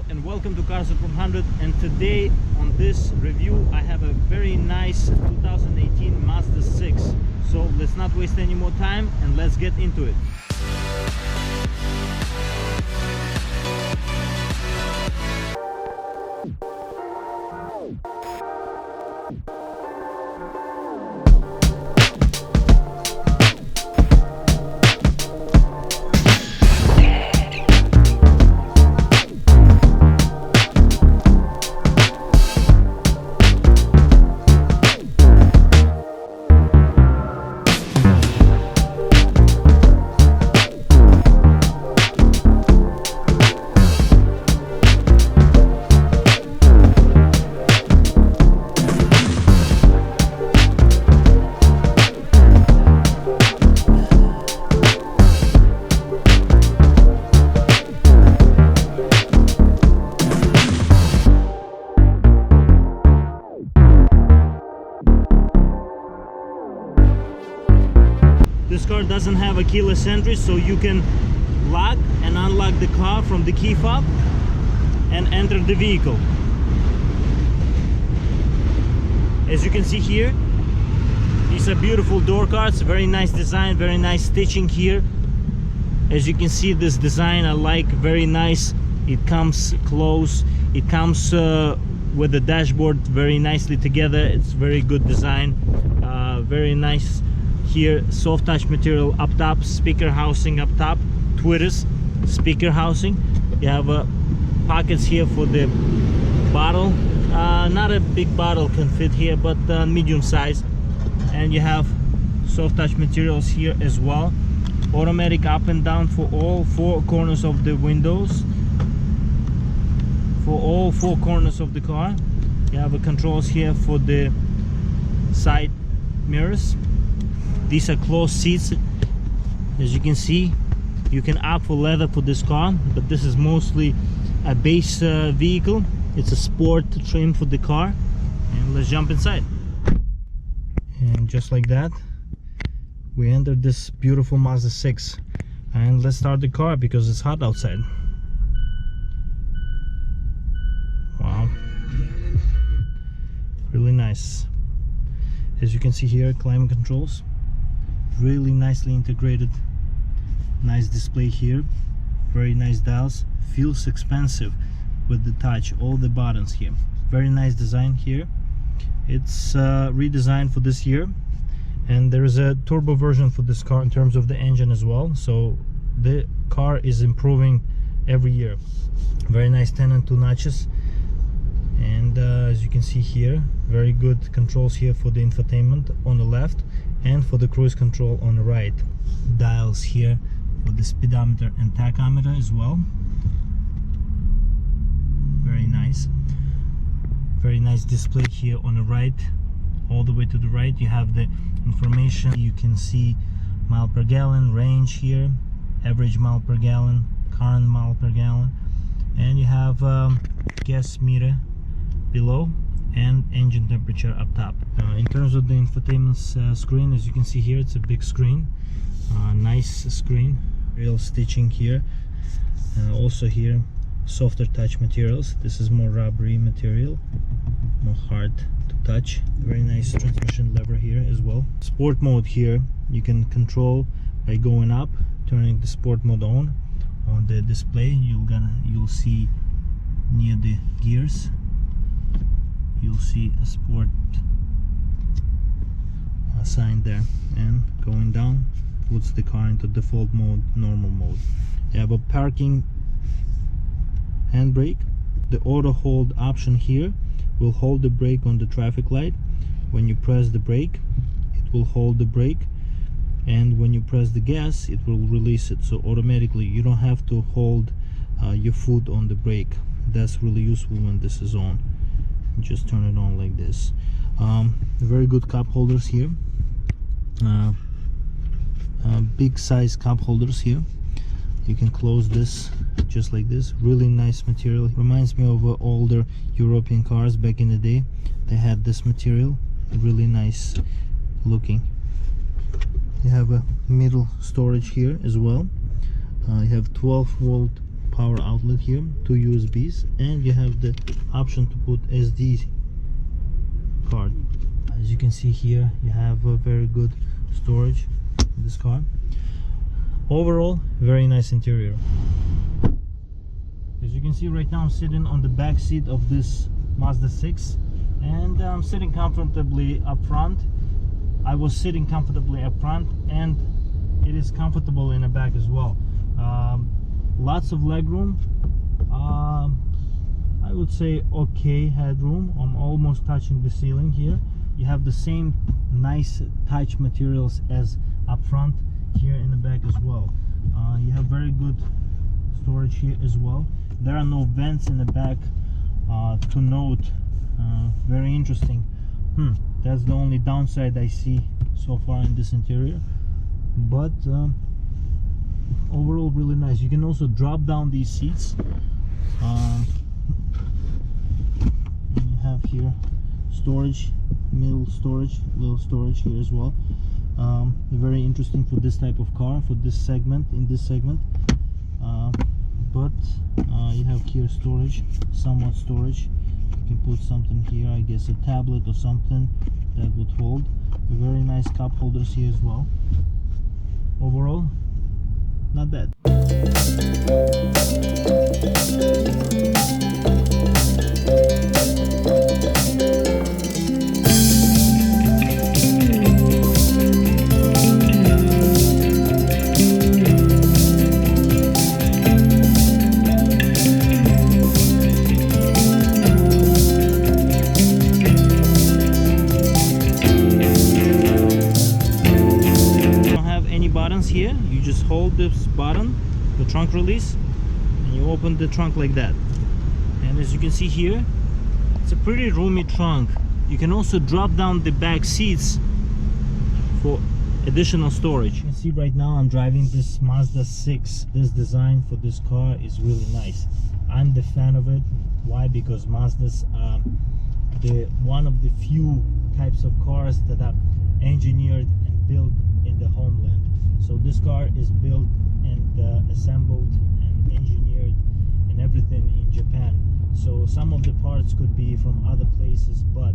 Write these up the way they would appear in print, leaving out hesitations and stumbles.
and welcome to Cars at 100. And today on this review I have a very nice 2018 Mazda 6. So let's not waste any more time and let's get into it. This car doesn't have a keyless entry, so you can lock and unlock the car from the key fob and enter the vehicle. As you can see here, these are beautiful door cards, very nice design, very nice stitching here. As you can see, this design I like, very nice. It comes close, it comes with the dashboard very nicely together. It's very good design, very nice. Here, soft touch material up top, speaker housing up top, tweeters, speaker housing. You have pockets here for the bottle. Not a big bottle can fit here, but medium size. And you have soft touch materials here as well. Automatic up and down for all four corners of the windows. For all four corners of the car. You have controls here for the side mirrors. These are closed seats. As you can see, you can opt for leather for this car, but this is mostly a base vehicle. It's a sport trim for the car. And let's jump inside. And just like that, we entered this beautiful Mazda 6. And let's start the car because it's hot outside. Wow, really nice. As you can see here, climate controls, really nicely integrated, nice display here, very nice dials. Feels expensive with the touch, all the buttons here. Very nice design here. It's redesigned for this year, and there is a turbo version for this car in terms of the engine as well, so the car is improving every year. Very nice 10 and 2 notches. And as you can see here, very good controls here for the infotainment on the left and for the cruise control on the right. Dials here for the speedometer and tachometer as well. Very nice. Very nice display here on the right. All the way to the right you have the information. You can see mile per gallon, range here, average mile per gallon, current mile per gallon, and you have gas meter below and engine temperature up top. In terms of the infotainment screen, as you can see here, it's a big screen, nice screen, real stitching here. Also here, softer touch materials. This is more rubbery material, more hard to touch. Very nice transmission lever here as well. Sport mode here you can control by going up, turning the sport mode on the display. You'll see near the gears, you'll see a sport sign there, and going down puts the car into default mode, normal mode. You have a parking handbrake. The auto hold option here will hold the brake on the traffic light. When you press the brake, it will hold the brake, and when you press the gas, it will release it. So automatically you don't have to hold your foot on the brake. That's really useful when this is on. Just turn it on like this. Very good cup holders here, big size cup holders here. You can close this just like this. Really nice material. Reminds me of older European cars back in the day. They had this material, really nice looking. You have a middle storage here as well. You have 12-volt power outlet here, 2 USBs, and you have the option to put SD card. As you can see here, you have a very good storage in this car. Overall, very nice interior. As you can see right now, I'm sitting on the back seat of this Mazda 6, and I'm sitting comfortably up front. I was sitting comfortably up front, and it is comfortable in the back as well. Lots of legroom. I would say okay headroom. I'm almost touching the ceiling here. You have the same nice touch materials as up front here in the back as well. You have very good storage here as well. There are no vents in the back to note. Very interesting. That's the only downside I see so far in this interior, but overall really nice. You can also drop down these seats. And you have here storage, little storage here as well. Very interesting for this type of car, for this segment, in this segment. But you have here storage, somewhat storage. You can put something here, I guess a tablet or something that would hold. Very nice cup holders here as well. Overall, not bad. Here you just hold this button, the trunk release, and you open the trunk like that. And as you can see here, it's a pretty roomy trunk. You can also drop down the back seats for additional storage. You can see right now I'm driving this Mazda 6. This design for this car is really nice. I'm the fan of it. Why? Because Mazdas are one of the few types of cars that are engineered and built in the homeland. So this car is built and assembled and engineered and everything in Japan. So some of the parts could be from other places, but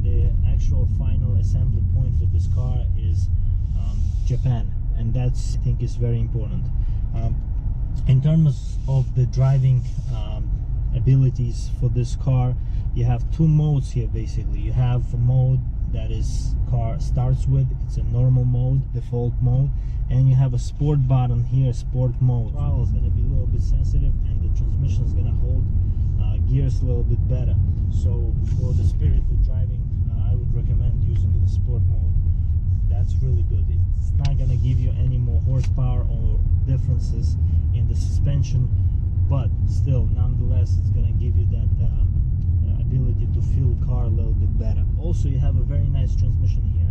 the actual final assembly point for this car is Japan, and that's, I think, is very important. In terms of the driving abilities for this car, you have 2 modes here basically. You have a mode that is car starts with, it's a normal mode, default mode, and you have a sport button here, sport mode. The throttle is going to be a little bit sensitive, and the transmission is going to hold gears a little bit better. So for the spirit of driving, I would recommend using the sport mode. That's really good. It's not going to give you any more horsepower or differences in the suspension, but still, nonetheless, it's going to give you that ability to feel the car a little bit better. Also, you have a very nice transmission here.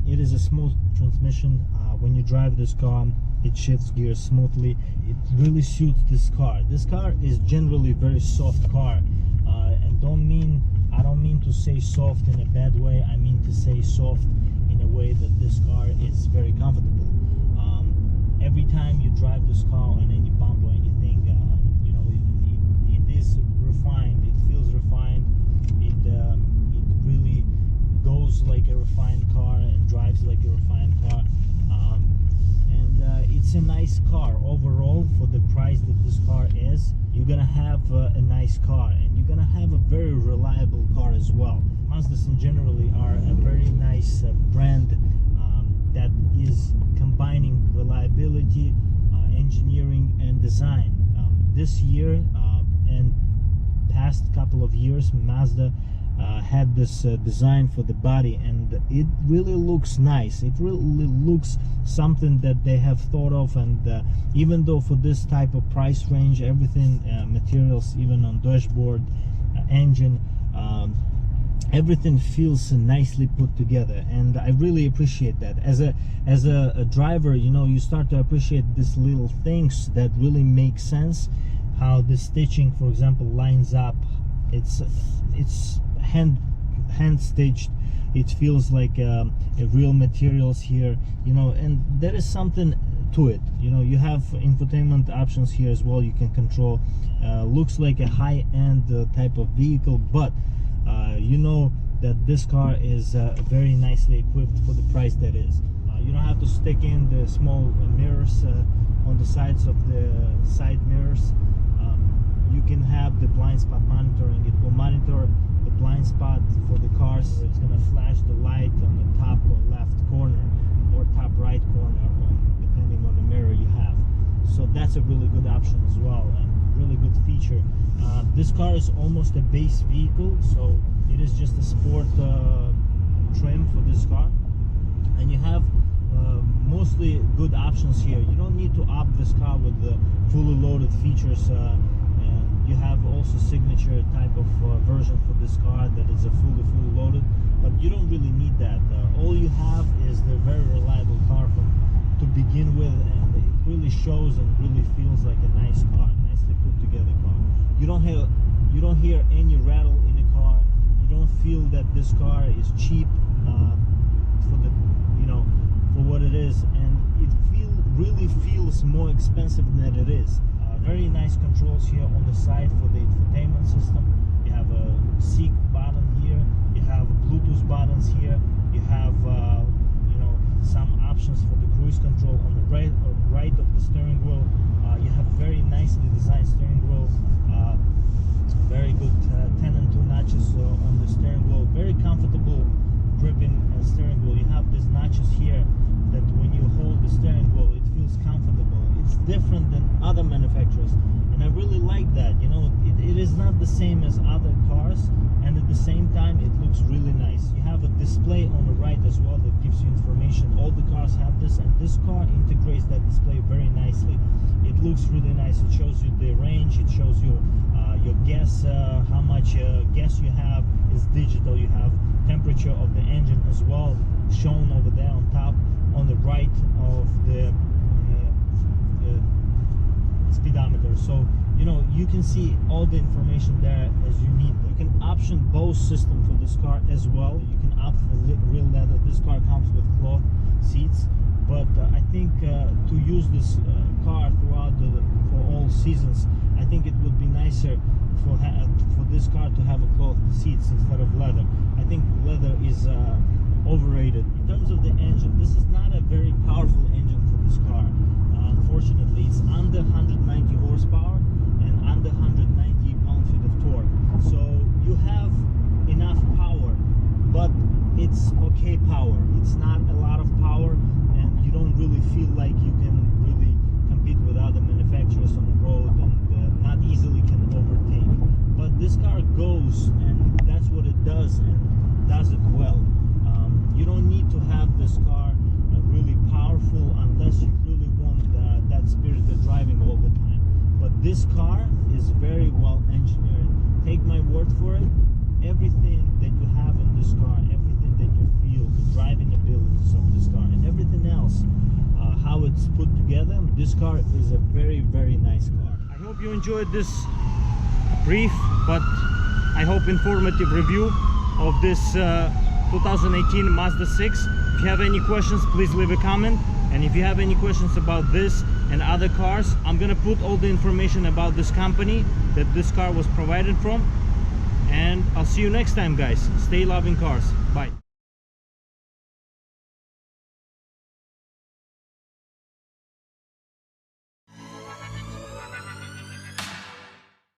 It is a smooth transmission. When you drive this car, it shifts gears smoothly. It really suits this car. This car is generally a very soft car, and I don't mean to say soft in a bad way. I mean to say soft in a way that this car is very comfortable. Every time you drive this car on any bump or anything, you know, it is refined. It feels refined. It really goes like a refined car and drives like a refined car. It's a nice car overall for the price that this car is. You're gonna have a nice car, and you're gonna have a very reliable car as well. Mazdas in generally are a very nice brand that is combining reliability, engineering, and design. This year and past couple of years, Mazda had this design for the body, and it really looks nice. It really looks something that they have thought of, and even though for this type of price range, everything, materials, even on dashboard, engine, everything feels nicely put together, and I really appreciate that. As a driver, you know, you start to appreciate these little things that really make sense. How the stitching, for example, lines up. It's hand stitched. It feels like a real materials here, you know, and there is something to it. You know, you have infotainment options here as well. You can control. Looks like a high-end type of vehicle, but you know that this car is very nicely equipped for the price that is. You don't have to stick in the small mirrors on the sides of the side mirrors. You can have the blind spot monitoring. It will monitor the blind spot for the cars. It's going to flash the light on the top left corner or top right corner, depending on the mirror you have. So that's a really good option as well, and really good feature. This car is almost a base vehicle, so it is just a sport trim for this car, and you have mostly good options here. You don't need to up this car with the fully loaded features. You have also signature type of version for this car that is a fully loaded, but you don't really need that. All you have is the very reliable car to begin with, and it really shows and really feels like a nice car, nicely put together car. You don't hear any rattle in the car. You don't feel that this car is cheap for the, you know, for what it is, and it really feels more expensive than it is. Very nice controls here on the side for the infotainment system. You have a seek button here. You have Bluetooth buttons here. You have you know, some options for the cruise control on the right of the steering wheel. You have very nicely designed steering wheel. Very good 10 and 2 notches on the steering wheel. Very comfortable gripping steering wheel. You have these notches here that when you hold the steering wheel, it feels comfortable. It's different than other manufacturers, and I really like that. You know, it is not the same as other cars, and at the same time it looks really nice. You have a display on the right as well that gives you information. All the cars have this, and this car integrates that display very nicely. It looks really nice. It shows you the range, it shows you your gas, how much gas you have. Is digital. You have temperature of the engine as well shown over there on top on the right of the speedometer. So you know, you can see all the information there as you need. You can option both system for this car as well. You can opt for real leather. This car comes with cloth seats, but I think to use this car throughout for all seasons, I think it would be nicer for this car to have a cloth seats instead of leather. I think leather is overrated. In terms of the engine, this is not a very powerful engine for this car. Unfortunately, it's under 190 horsepower and under 190 pound-feet of torque. So you have enough power, but it's okay power. It's not a lot of power, and you don't really feel like you can really compete with other manufacturers on the road, and not easily can overtake. But this car goes, and that's what it does, and does it well. You don't need to have this car really powerful unless you really want that spirited driving all the time. But this car is very well engineered. Take my word for it. Everything that you have in this car, everything that you feel, the driving abilities of this car, and everything else, how it's put together, this car is a very nice car. I hope you enjoyed this brief but I hope informative review of this 2018 Mazda 6. If you have any questions, please leave a comment, and if you have any questions about this and other cars, I'm gonna put all the information about this company that this car was provided from, and I'll see you next time, guys. Stay loving cars. Bye.